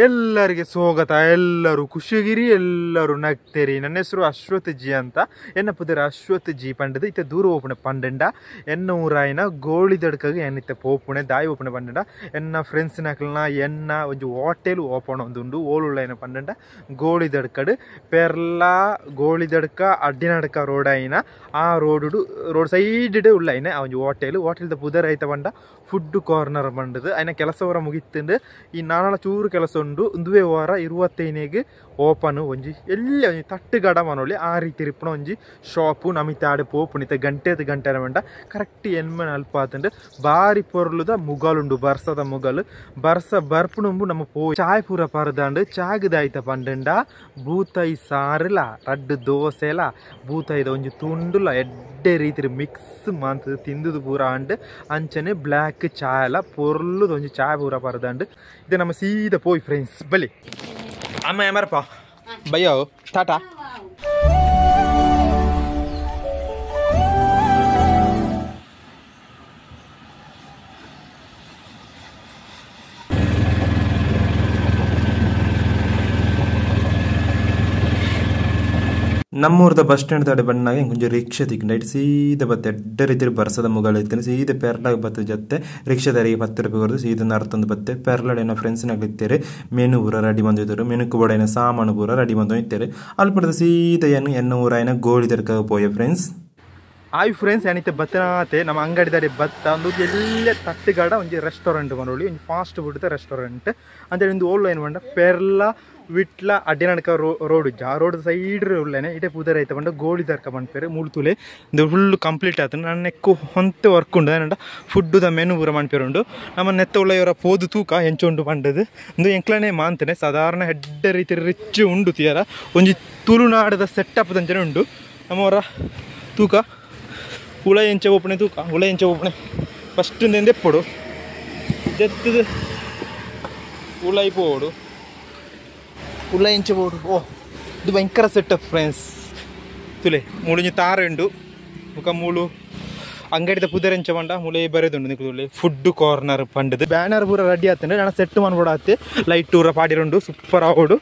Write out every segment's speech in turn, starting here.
ಎಲ್ಲರಿಗೆ ಸ್ವಾಗತ. ಎಲ್ಲರೂ ಖುಷಿಗಿರಿ, ಎಲ್ಲರೂ ನಗ್ತೇರಿ. ನನ್ನ ಹೆಸರು ಅಶ್ವಥ್ ಜಿ ಅಂತ. ಎನ್ನ ಪುದರ ಅಶ್ವಥ್ ಜಿ ಪಂಡದು ಇತ್ತೆ ದೂರ ಓಪಣೆ ಪಂಡಂಡ ಎನ್ನ ಊರಾಯಿನ ಗೋಳಿ ದಡ್ಕಾಗ ಎನ್ನಿತ್ತೆ ಪೋಪುಣೆ ದಾಯಿ ಓಪಣೆ ಪಂಡಂಡ ಎನ್ನ ಫ್ರೆಂಡ್ಸ್ನಕ್ಲನ ಎನ್ನ ಒಂದು ಹೋಟೆಲ್ ಓಪನ್ ಒಂದುಂಡು ಓಲುಳ್ಳಾಯಿನ ಪಂಡಂಡ ಗೋಳಿ ದಡ್ಕಡು ಪೆರ್ಲ ಗೋಳಿ ದಡ್ಕ ಅಡ್ಡಿನಡ್ಕ ರೋಡ್ ಆಯಿನ ಆ ರೋಡ್ ಸೈಡ್ ಉಳ್ಳಾಯಿನ ಆ ಒಂದು ಹೋಟೆಲ್ದ ಪುದರ ಐತ ಪಂಡ ಫುಡ್ ಕಾರ್ನರ್ ಪಂಡದು ಅಯ್ನ ಕೆಲಸ ವರ ಮುಗಿತ್ತಂಡು ಈ ನಾಳ ಚೂರು ಕೆಲಸ ಉಂಡು ಒಂದುವೇ ವಾರ 25ಗೆ ಓಪನ್ ಒಂಜಿ ಎಲ್ಲಿ ಒಂಜಿ ತಟ್ಟುಗಡ ಮನೊಲಿ ಆ ರೀತಿ ಇರ್ಪಣ ಒಂಜಿ ಶಾಪು ನಮಿತ ಆಡೆ ಪೋಪುಣಿತ ಗಂಟೆ ಮಂಡ ಕರೆಕ್ಟ್ ಎನ್ಮನ್ ಅಲ್ಪ ಆತಂಡು ಬಾರಿ ಪೊರ್ಲುದ ಮುಗಲುಂಡು ಬರ್ಸದ ಮುಗಲು ಬರ್ಸ ಬರ್ಪುಣುಂಬು ನಮ್ಮ ಪೋ ಚಾಯ್ ಪೂರ ಪರದಾಂಡು ಚಾಗದಾಯ್ತ ಪಂಡಂಡ ಬೂತೈ ಸಾರಲ ರಡ್ಡು ದೋಸೆಲ ಬೂತೈದ ಒಂಜಿ ತುಂಡುಲ ಎಡ್ಡೆ ರೀತಿ ಮಿಕ್ಸ್ ಮಂತದ ತಿಂದುದು ಪೂರ ಅಂಡು ಅಂಚನೆ ಬ್ಲ್ಯಾಕ್ ಚಾಯಲ ಪೊರ್ಲುದ ಒಂಜಿ ಚಾಯ್ ಪೂರ ಪರದಾಂಡು ಇದು ನಮ್ಮ ಸೀದಾ ಪೋಯ್ ಫ್ರೆಂಡ್ಸ್ ಬಲಿ ಅಮ್ಮ ಯಾಮರಪ್ಪ ಬಯ್ಯೋ ಟಾಟಾ. ನಮ್ಮೂರದ ಬಸ್ ಸ್ಟ್ಯಾಂಡ್ ತಡೆ ಬಂದಾಗ ಕೊಂಚ ರಿಕ್ಷಾ ತಿಕ್ಕೊಂಡು ಸೀದಾ ಬತ್ತೆ ಎಡ್ಡ ರೀತಿ ಬರ್ಸದ ಮುಗಳ ಇತ್ತೇನೆ ಸೀದಾ ಪೆರ್ಲಾಗ ಬತ್ತ ಜೊತೆ ರಿಕ್ಷಾದಾರಿಗೆ 10 ರೂಪಾಯಿ ಕೊಡ್ದು ಸೀದಾ ನರ್ತಂದು ಬತ್ತೆ ಪೆರ್ಲಾಡೇನ ಫ್ರೆಂಡ್ಸ್ನಾಗ ಇತ್ತೇರೆ ಮೆನು ಪೂರ ರೆಡಿ ಬಂದಿದ್ದರು ಮೆನುಕು ಬಡೇನ ಸಾಮಾನು ಪೂರ ರೆಡಿ ಬಂದು ಇತ್ತೇರೆ ಅಲ್ಲಿ ಪಡೆದ ಸೀದಾ ಎನ್ನ ಊರಾಯಿನ ಗೋಳಿ ದರ್ಕಾಗ ಪೋಯ ಫ್ರೆಂಡ್ಸ್. ಆಯ್ ಫ್ರೆಂಡ್ಸ್ ಏನಿತ್ತೆ ಬತ್ತನಾತೆ ನಮ್ಮ ಅಂಗಡಿ ದಾಡಿ ಬತ್ತ ಒಂದು ಎಲ್ಲೇ ತಟ್ಟುಗಾಡ ಒಂಜಿ ರೆಸ್ಟೋರೆಂಟ್ ಬಂದೋಳಿ ಒಂದು ಫಾಸ್ಟ್ ಫುಡ್ ರೆಸ್ಟೋರೆಂಟ್ ಅಂತೇಳಿ ಒಂದು ಓಲ್ಡ್ ಏನು ಬಂಡ ಪೆರ್ಲ ವಿಟ್ಲ ಅಡ್ಡಿನಡ್ಕ ರೋಡ್ ಆ ರೋಡ್ ಸೈಡ್ ಉಳ್ಳೇನೆ ಇಟೇ ಪೂದರ ಐತೆ ಬಂಡ ಗೋಳಿ ದರ್ಕ ಬಂದ್ಪೇರೆ ಮುಳ್ತುಲೆ ಇದು ಫುಲ್ ಕಂಪ್ಲೀಟ್ ಆಯ್ತು ನನ್ನ ನೆಕ್ಕು ಹೊಂತೆ ವರ್ಕ್ ಉಂಡು ಏನಂಡ ಫುಡ್ಡುದ ಮೆನು ಪೂರ ಮನ್ಪೇರುಂಡು ನಮ್ಮ ನೆತ್ತ ಉಳ್ಳವರ ಪೋದು ತೂಕ ಹೆಂಚುಂಡು ಬಂಡದು ಒಂದು ಎಂಕ್ಲನೇ ಮಾಂತನೆ ಸಾಧಾರಣ ಹೆಡ್ಡ ರೀತಿ ರಿಚ್ ಉಂಡು ತೀರ ಒಂಜಿ ತುಳುನಾಡದ ಸೆಟಪ್ ದಂಚನೆ ಉಂಡು ನಮ್ಮವರ ತೂಕ ಹುಳ ಎಂಚೆ ಓಪಣೆ ತೂಕ ಹುಳ ಎಂಚೆ ಓಪಣೆ ಫಸ್ಟಿಂದ ಎಪ್ಪಡು ಜೆತ್ತದು ಹುಳ ಇಪ್ಪೋಡು ಹುಳ ಎಂಚೆ ಬೋಡು. ಓ ಇದು ಭಯಂಕರ ಸೆಟಪ್ ಫ್ರೆಂಡ್ಸ್ ತುಲೆ ಮುಳಿഞ്ഞ് ತಾರುಂಡು ಮುಖ ಮೂಳು ಅಂಗಡಿದ ಪುದರೆಂಚ ಬಂಡ ಮುಳೆ ಬರೆದುಂಡು ನಿಕ್ಕುದುಳ್ಳಿ ಫುಡ್ ಕಾರ್ನರ್ ಪಂಡದು ಬ್ಯಾನರ್ ಪೂರ ರೆಡಿ ಆತಂಡೆ ನಾನು ಸೆಟ್ ಮನ್ಬೋಡಾತೆ ಲೈಟ್ ಟೂರ ಪಾಡಿರುಂಡು ಸೂಪರ್ ಆವೋಡು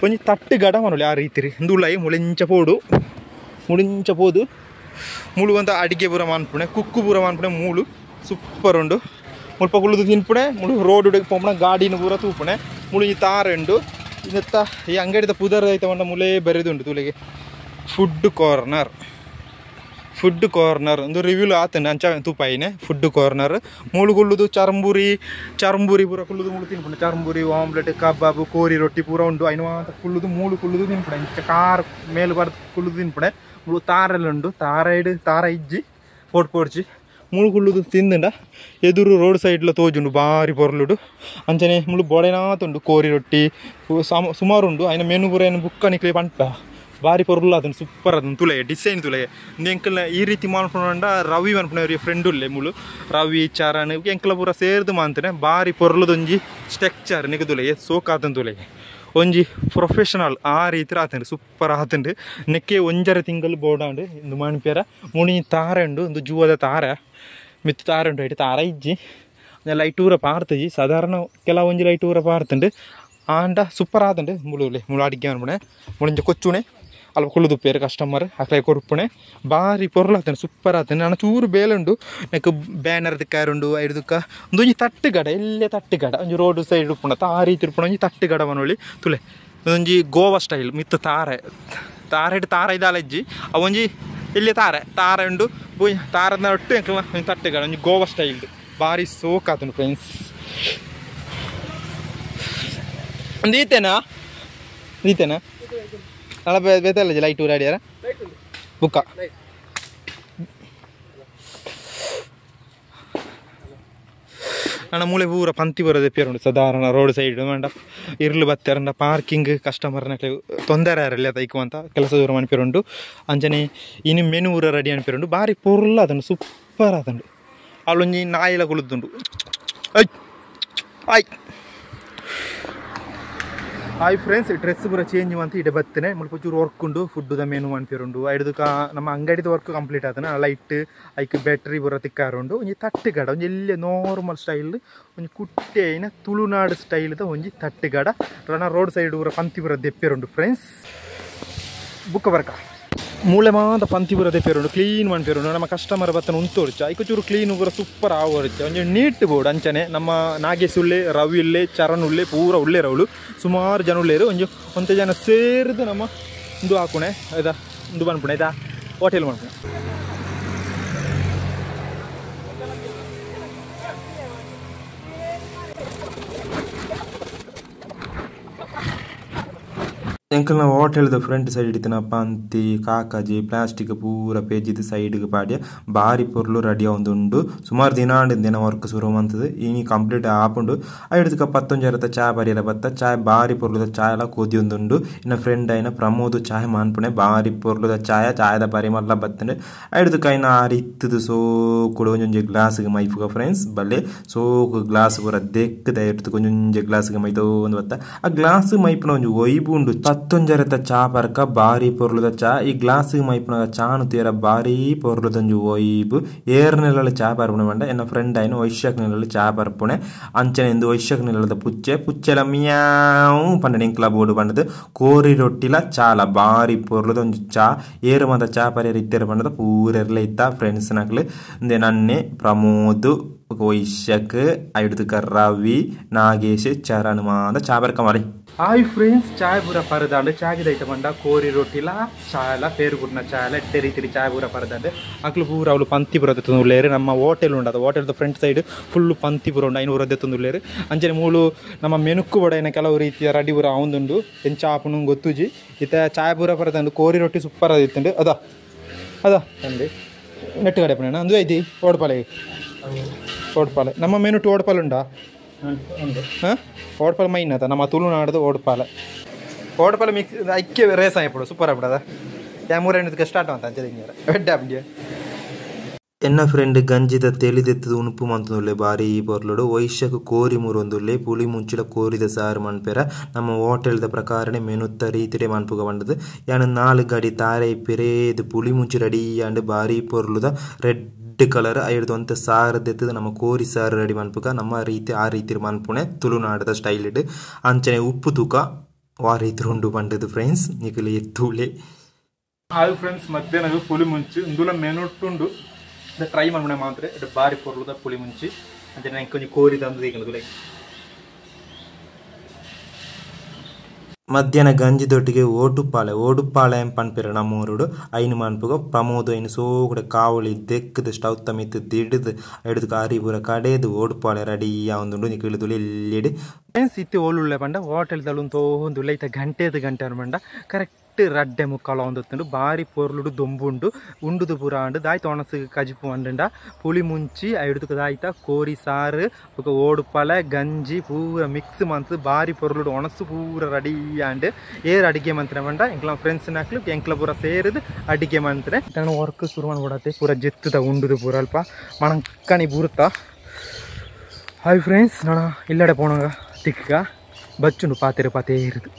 ಒಂಜಿ ತಟ್ಟು ಗಡ ಮನೊಲಿ ಆ ರೀತಿ ಇಂದುಳ್ಳಾಯಿ ಮುಳಿಂಚ ಪೋದು ಮುಳು ಅಂತ ಅಡಿಗೆ ಪೂರ ಮಾನ್ಪುಣೆ ಕುಕ್ಕು ಪೂರ ಮಾನ್ಪುಣೆ ಮೂಳು ಸೂಪರ್ ಉಂಡು ಮುಲ್ಪ ಕುಳ್ಳುದು ತಿನ್ಪುಣೆ ಮುಳು ರೋಡ್ ಉಡಗೆ ಪೋಪಣ ಗಾಡಿನ ಪೂರ ತೂಪುಣೆ ಮುಳಿഞ്ഞ് ತಾರುಂಡು ಇನ್ನತ್ತ ಈ ಅಂಗಡಿದ ಪುದರ್ ಐತೆ ಮಂಡ ಮುಳೇ ಬರೆದುಂಡು ತುಳಿಗೆ ಫುಡ್ ಕಾರ್ನರ್ ಒಂದು ರಿವ್ಯೂಲು ಆತಂಡೆ ಅಂಚ ತೂಪಾಯಿನೆ ಫುಡ್ ಕಾರ್ನರ್ ಮೂಳು ಕುಳ್ಳುದು ಚರಂಬೂರಿ ಪೂರ ಕುಳ್ಳುದು ಮೂಳು ತಿನ್ಪುಣೆ ಚರಂಬೂರಿ ಆಮ್ಲೆಟ್ ಕಬಾಬು ಕೋರಿ ರೊಟ್ಟಿ ಪೂರ ಉಂಡು ಐನು ಅಂತ ಕುಳ್ಳುದು ಮೂಳು ಕುಳ್ಳುದು ತಿನ್ಪುಣೆ ಇಂಚ ಕಾರ್ ಮೇಲು ಬರ್ದು ಕುಳ್ಳುದು ತಿನ್ಪುಣೆ ಮುಳು ತಾರೆಲ್ಲ ಉಂಡು ತಾರ ಇಜ್ಜಿ ಪೋಡ್ಚಿ ಮುಳು ಕುಳ್ಳುದು ತಿಂದುಂಡ ಎದುರು ರೋಡ್ ಸೈಡ್ಲ ತೋಜುಂಡು ಬಾರಿ ಪೊರ್ಲುಡು ಅಂಚನೆ ಮುಳು ಬೊಡೆನಾತುಂಡು ಕೋರಿ ರೊಟ್ಟಿ ಸುಮಾರು ಉಂಡು ಐನ ಮೆನು ಪೂರ ಏನು ಬುಕ್ಕ ನಿಕ್ಲೆ ಪಂಟ ಬಾರಿ ಪೊರ್ಲು ಅದನ್ನು ಸೂಪರ್ ಅದನ್ನು ತುಲೆ ಡಿಸೈನ್ ತುಲೆ ಎಂಕಲ್ನ ಈ ರೀತಿ ಮಾಡ್ಕೊಂಡ ರವಿ ಮನ್ಪುಣವ್ರಿಗೆ ಫ್ರೆಂಡ್ ಉಲ್ಲೆ ಮುಳು ರವಿ ಚರಣ್ ಎಂಕಲ ಪೂರ ಸೇರ್ದು ಮಾಂತನೆ ಬಾರಿ ಪೊರ್ಲುದೊಂಜಿ ಸ್ಟ್ರಕ್ಚರ್ ನಿಗದುಲೆ ಸೋಕಾತನ್ ತುಲೆ ಒಂಜಿ ಪ್ರೊಫೆಷನಲ್ ಆ ರೀತಿ ಆತಂಡು ಸೂಪರ್ ಆತಂಡು ನೆಕ್ಕೆ ಒಂಜರ ತಿಂಗಳು ಬೋಡಾಂಡು ಇಂದು ಮಣಿಪೇರ ಮುಳಿ ತಾರ ಉಂಡು ಒಂದು ಜೂವದ ತಾರ ಮಿತ್ತು ತಾರ ಉಂಟು ಐಟು ತಾರ ಇಜ್ಜಿ ಲೈಟ್ ಊರ ಪಾರ್ತಜಿ ಸಾಧಾರಣ ಕೆಲವು ಒಂಜಿ ಲೈಟ್ ಊರ ಪಾರ್ತಂಡು ಆಂಡ ಸೂಪರ್ ಆತಂಡು ಮುಳು ಅಡಿಗೆ ಅನ್ಪುಣೆ ಮುಳಿಂಜ ಕೊಚ್ಚುಣೆ ಅಲ್ಪ ಕುಳ್ಳುದು ಪೇರು ಕಸ್ಟಮರ್ ಅಕ್ಲೆ ಕೊರ್ಪುಣೆ ಬಾರಿ ಪೊರ್ಲು ಆತಂಡು ಸೂಪರ್ ಆತಂಡು ನಾನು ಚೂರು ಬೇಲುಂಡು ನೆಕ್ ಬ್ಯಾನರ್ ದಿಕ್ಕಾರುಂಡು ಐದುಕ್ಕ ಒಂದೊಂಜಿ ತಟ್ಟುಗಡ ಎಲ್ಲೇ ತಟ್ಟುಗಡ ಒಂಜಿ ರೋಡ್ ಸೈಡ್ ಉಪ್ಪುಂಡ ಆ ರೀತಿ ಉಪ್ಪುಣ ಒಂಜಿ ತಟ್ಟುಗಡ ಮನೊಳಿ ತುಲೆ ಒಂಜಿ ಗೋವಾ ಸ್ಟೈಲ್ ಮಿತ್ತು ತಾರ ಇದಾಲಜ್ಜಿ ಅವೊಂಜಿ ಇಲ್ಲಿ ತಾರ ಉಂಡು ತಾರದ ಒಟ್ಟು ಎಂಕಲ್ನ ಒಂಜಿ ತಟ್ಟುಗಡ ಒಂಜಿ ಗೋವಾ ಸ್ಟೈಲ್ ಬಾರಿ ಸೋಕಾತಂಡು ಫ್ರೆಂಡ್ಸ್. ಒಂದು ಈತೇನಾ ಅಲ್ಲ ಬೇತಲ್ಲ ಲೈಟ್ ಊರ ಅಡಿಯಾರ ಬುಕ್ಕ ನನ್ನ ಮೂಳೆ ಪೂರ ಪಂತಿ ಬರೋದೇ ಪೇರುಂಡು ಸಾಧಾರಣ ರೋಡ್ ಸೈಡ್ ಮಂಡ ಇರ್ಲು ಬತ್ತಾರಂಡ ಪಾರ್ಕಿಂಗ್ ಕಸ್ಟಮರ್ನ ತೊಂದರೆ ಯಾರಲ್ಲಿ ತೈಕು ಅಂತ ಕೆಲಸ ದೂರ ಮನ್ಪೇರುಂಡು ಅಂಚನೆ ಇನ್ನು ಮೆನು ಊರ ರೆಡಿ ಅನ್ಪೇರುಂಡು ಬಾರಿ ಪೊರ್ಲು ಅದನ್ನು super ಆತಂಡು ಅಲ್ಲೊಂಜಿ Nayila ಕುಳಿದುಂಡು hi friends, dress ಪೂರ ಚೇಂಜ್ ಅಂತ ಇಡೆ ಬರ್ತೇನೆ ಮುಲ್ಪ ಚೂರು ವರ್ಕ್ ಉಂಡು ಫುಡ್ದ ಮೆನು ಅನ್ಪಿರುಂಡು ಐದಕ್ಕ ನಮ್ಮ ಅಂಗಡಿದ ವರ್ಕ್ ಕಂಪ್ಲೀಟ್ ಆತನ ಲೈಟ್ ಐಕ್ ಬ್ಯಾಟ್ರಿ ಪೂರ ತಿಕ್ಕಾರುಂಡು ಒಂಜಿ ತಟ್ಟುಗಡ ಒಂಜಿ ಎಲ್ಲೇ ನಾರ್ಮಲ್ ಸ್ಟೈಲ್ ಒಂಜಿ ಕುಟ್ಟೆ ಐನ ತುಳುನಾಡು ಸ್ಟೈಲ್ದ ಒಂಜಿ ತಟ್ಟುಗಡ ರಣ ರೋಡ್ ಸೈಡ್ ಪೂರ ಪಂತಿ ಪೂರ ದೆಪ್ಪೆರುಂಡು ಫ್ರೆಂಡ್ಸ್. ಬುಕ್ಕ ಬರ್ಕ ಮೂಳೆ ಮಾತ ಪಂತಿ ಪೂರ ದೆಪ್ಪೆರುಂಡು ಕ್ಲೀನ್ ಮನ್ಪೆರುಂಡು ನಮ್ಮ ಕಸ್ಟಮರ್ ಬತ್ತನ ಉಂತೋರ್ಚ ಐಕ ಚೂರು ಕ್ಲೀನ್ ಪೂರ ಸೂಪರ್ ಆವರ್ಚ ಒಂಜಿ ನೀಟ್ ಬೋರ್ಡ್ ಅಂಚನೆ ನಮ್ಮ ನಾಗೇಶ್ ಉಳ್ಳೆ ರವಿ ಉಳ್ಳೆ ಚರಣ್ ಉಳ್ಳೆ ಪೂರ ಉಳ್ಳೆ ರವಳು ಸುಮಾರು ಜನ ಉಳ್ಳೇರು ಒಂತೆ ಜನ ಸೇರಿದು ನಮ್ಮ ಇಂದು ಹಾಕುಣೆ ಆಯ್ತಾ ಇಂದು ಬನ್ಪುಣೆ ಆಯ್ತಾ ಹೋಟೆಲ್ ಮಾಡ್ಪುಣೆ. ಎಂಕಲ್ನ ಹೋಟೆಲ್ದ ಫ್ರಂಟ್ ಸೈಡ್ ಇಡ್ತಿನ ಪಂತಿ ಕಾಕಾಜಿ ಪ್ಲಾಸ್ಟಿಕ್ ಪೂರ ಪೇಜಿದ ಸೈಡ್ಗೆ ಪಾಡ್ಯ ಬಾರಿ ಪೊರ್ಲು ರೆಡಿ ಆವೊಂದುಂಡು ಸುಮಾರು ದಿನ ವರ್ಕ್ ಶುರು ಮಂತದು ಈ ಕಂಪ್ಲೀಟ್ ಆಪುಂಡು ಐಡ್ದಕ್ಕ 11 ಚಾಯ್ ಬರಿಯಲ ಬತ್ತ ಚಾಯ್ ಬಾರಿ ಪೊರ್ಲುದ ಚಾಯ್ ಎಲ್ಲ ಕೊದಿಯೊಂದುಂಡು ಇನ್ನ ಫ್ರೆಂಡ್ ಐನ ಪ್ರಮೋದ್ ಚಾಯ್ ಮಾನ್ಪುಣೆ ಬಾರಿ ಪೊರ್ಲುದ ಚಾಯದ ಪರಿಮಳ ಬತ್ತಂಡೆ ಐಡ್ದಕ್ಕ ಐನ ಆರಿ ಇತ್ತದು ಸೋಕುಡು ಒಂಜೊಂಜಿ ಗ್ಲಾಸ್ಗೆ ಮೈಪುಗ ಫ್ರೆಂಡ್ಸ್ ಬಲ್ಲೆ ಸೋಕು ಗ್ಲಾಸ್ ಪೂರ ದೆಕ್ಕದ ಇರ್ತದೆ ಒಂಜೊಂಜಿ ಗ್ಲಾಸ್ಗೆ ಮೈತೋ ಒಂದು ಬತ್ತ ಆ ಗ್ಲಾಸ್ ಮೈಪುನ ಒಂಜಿ ಒಯ್ಬು ಉಂಡು 11 ಚಾ ಪರ್ಕ ಬಾರಿ ಪೊರ್ಲುದ ಚಾ ಈ ಗ್ಲಾಸ್ ಮೈಪುನ ಚಾನು ತೀರ ಬಾರಿ ಪೊರ್ಲುದಂಜು ಒಯ್ಬು ಏರ್ ನೆಲಲ್ಲಿ ಚಾ ಪರ್ಪುಣೆ ಮಂಡ ಎನ್ನ ಫ್ರೆಂಡ್ ಆಯ್ನ ವೈಶಾಖ ನೆಲಲ್ಲಿ ಚಾ ಪರ್ಪುಣೆ ಅಂಚನೆ ಎಂದು ವೈಶಾಖ ನೆಲದ ಪುಚ್ಚೆಲ ಮಿಯಾವು ಪಂಡ ನಿಂಕ್ಲ ಬೋರ್ಡು ಪಂಡದು ಕೋರಿ ರೊಟ್ಟಿಲ ಚಾಲ ಬಾರಿ ಪೊರ್ಲುದಂಜು ಚಾ ಏರು ಮದ ಚಾ ಪರಿಯರ್ ಇತ್ತೇರು ಪಂಡದ ಪೂರೆರ್ಲ ಇತ್ತ ಫ್ರೆಂಡ್ಸ್ ನಕ್ಲು ನನ್ನೆ ಪ್ರಮೋದ್ ವೈಶಾಖ್ ಐಡ್ದಕ ರವಿ ನಾಗೇಶ್ ಚರಣ್ ಮಾದ ಚಾ ಪರ್ಕ ಮಾಡಿ. ಹಾಯ್ ಫ್ರೆಂಡ್ಸ್, ಚಾಯ್ ಪೂರ ಪರದಾಂಡು ಚಾಗಿದ ಐಟ ಪಂಡ ಕೋರಿ ರೊಟ್ಟಿಲ ಚಾಯಲ ಪೇರು ಕುಟ್ನ ಚಾಯಲ ಎಡ್ಡೆ ರೀತಿ ಚಾಯ್ ಪೂರ ಪರದಾಂಡು ಅಕ್ಲು ಪೂರ ಅವಳು ಪಂತಿ ಪೂರ ತೆತ್ತುಂದುಲ್ಲೇರು ನಮ್ಮ ಹೋಟೆಲ್ ಉಂಡದು ಹೋಟೆಲ್ದ ಫ್ರಂಟ್ ಸೈಡ್ ಫುಲ್ಲು ಪಂತಿ ಪೂರ ಉಂಡು 500 ತೆತ್ತುಂದುಲ್ಲೇರು ಅಂಚನೆ ಮೂಲು ನಮ್ಮ ಮೆನುಕ್ಕು ಬಡೈನ ಕೆಲವು ರೀತಿಯ ರೆಡಿ ಪೂರ ಆವೊಂದುಂಡು ಎಂಚ ಆಪುನು ಗೊತ್ತುಜಿ ಇತ್ತ ಚಾಯ್ ಪೂರ ಪರದಾಂಡು ಕೋರಿ ರೊಟ್ಟಿ ಸೂಪರ್ ಆದಿತ್ತುಂಡು ಅದ ಅಂದೆ ನೆಟ್ಟು ಕಡೆ ಪಣ ಅಂದು ಐತಿ ಓಡ್ಪಾಲೆ ನಮ್ಮ ಮೆನು ಓಡ್ಪಾಲೆ ಉಂಡಾ ಹಾಂ ಓಡ್ಪಾಲೆ ಮೈನ್ ಅದ ನಮ್ಮ ತುಳುನಾಡದು ಓಡ್ಪಾಲೆ ಮಿಕ್ಸ್ ಐಕ್ಯ ರೇಸ್ ಆಯ್ಪಡು ಸೂಪರ್ ಆಗ್ಬಿಡದ ಮೂರನೇದಕ್ಕೆ ಸ್ಟಾರ್ಟ್ ಅಂತ ಅಂಚೆ ಬೆಡ್ಡ ಅಬ್ಗೆ ಎನ್ನ ಫ್ರೆಂಡ್ ಗಂಜಿದ ತೆಲಿದೆತ್ತದ ಉಣುಪು ಮಂತುಲೆ ಬಾರಿ ಬರ್ಲೋಡು ವೈಶಾಖ ಕೋರಿ ಮುರೊಂದುಲ್ಲೆ ಪುಳಿ ಮುಂಚಿಲ ಕೋರಿದ ಸಾರು ಮನ್ಪೆರ ನಮ್ಮ ಹೋಟೆಲ್ದ ಪ್ರಕಾರನೆ ಮೆನುತ್ತ ರೀತಿಡೆ ಮನ್ಪುಗ ಬಂಡದು ಯಾನು 4 ಗಡಿ ತಾರೆ ಪೆರೇದು ಪುಳಿ ಮುಂಚಿ ರೆಡಿ ಆಂಡ್ ಬಾರಿ ಪೊರ್ಲುದ ರೆಡ್ ಕಲರ್ ಐಡ್ದು ಅಂತ ಸಾರು ದೆತ್ತದ ನಮ್ಮ ಕೋರಿ ಸಾರು ರೆಡಿ ಮನ್ಪುಗ ನಮ್ಮ ರೀತಿ ಆ ರೀತಿ ಮನ್ಪುಣೆ ತುಳುನಾಡದ ಸ್ಟೈಲ್ ಇಡ್ ಅಂಚನೆ ಉಪ್ಪು ತೂಕ ಆ ರೀತಿ ಉಂಡು ಬಂಡದು ಫ್ರೆಂಡ್ಸ್ ನಿಖಲಿ ಎತ್ತುಲೆ. ಹಾಯ್ ಫ್ರೆಂಡ್ಸ್, ಮಧ್ಯಾಹ್ನ ಪುಳಿ ಮುಂಚಿ ಇಂದುಲ ಮೆನುಟ್ಟುಂಡು ಟ್ರೈ ಮಾಡ್ಬಿಡ ಮಾತ್ರ ಇದು ಬಾರಿ ಪೊರ್ಲುದ ಪುಳಿ ಮುಂಚಿ ಅಂತ ನಂಗೆ ಕೊಂಚ ಕೋರಿ ತಂದು ಈಗ ಮಧ್ಯಾಹ್ನ ಗಂಜಿದೊಟ್ಟಿಗೆ ಓಡುಪಾಳೆ ಪನ್ಪೆರ ನಮ್ಮೂರುಡು ಐನು ಮನ್ಪುಗ ಪ್ರಮೋದ್ ಐನು ಸೋಕಡೆ ಕಾವಳಿ ದೆಕ್ಕದು ಸ್ಟವ್ ತಮಿತ್ತು ದಿಡ್ದು ಹಿಡಿದು ಕಾರಿ ಪೂರ ಕಡೆದು ಓಡುಪಾಳೆ ರೆಡಿ ಆವೊಂದುಂಡು ನಿಕ್ ಇಳಿದು ಎಲ್ಲಿಡಿ ಫ್ರೆಂಡ್ಸ್ ಇತ್ತು ಓಲುಳ್ಳೆ ಪಂಡ ಹೋಟೆಲ್ದಳು ತೋಂದು ಲೈತ ಗಂಟೆ ಪಂಡ ಕರೆಕ್ಟ್ ರಡ್ಡೆ ಮುಕ್ಕಾಲ ಒಂದೊತ್ತುಂಡು ಬಾರಿ ಪೊರ್ಲುಡು ದೊಂಬುಂಡು ಉಂಡುದು ಪೂರ ಅಂಡು ದಾಯ್ತ ಒಣಸು ಕಜಿಪು ಅಂಡ ಪುಳಿ ಮುಂಚಿ ಐಡುದಕ್ಕೆ ದಾಯ್ತ ಕೋರಿ ಸಾರು ಬೊಕ ಓಡುಪಾಲೆ ಗಂಜಿ ಪೂರ ಮಿಕ್ಸ್ ಮಂತ್ ಬಾರಿ ಪೊರ್ಲುಡು ಒಣಸು ಪೂರ ರೆಡಿ ಆಂಡ್ ಏರ್ ಅಡಿಗೆ ಮಂತ್ರೆ ಮಂಡ ಎಂಕ್ಲ ಫ್ರೆಂಡ್ಸ್ ನಾಕ್ಲು ಎಂಕ್ಲ ಪೂರ ಸೇರಿದು ಅಡಿಗೆ ಮಂತ್ರೆ ನಾನು ವರ್ಕ್ ಶುರು ಮಾಡ್ಬಿಡತ್ತೆ ಪೂರ ಜೆತ್ತದ ಉಂಡುದು ಪೂರ ಅಲ್ಪ ಮಣಕ್ಕನಿ ಬೂರುತ್ತಾ. ಹಾಯ್ ಫ್ರೆಂಡ್ಸ್, ನಾನು ಇಲ್ಲಡೆ ಪೋಣಗ ತಿಕ್ಕ ಬಚ್ಚುಂಡು ಪಾತೆರು ಇರುದು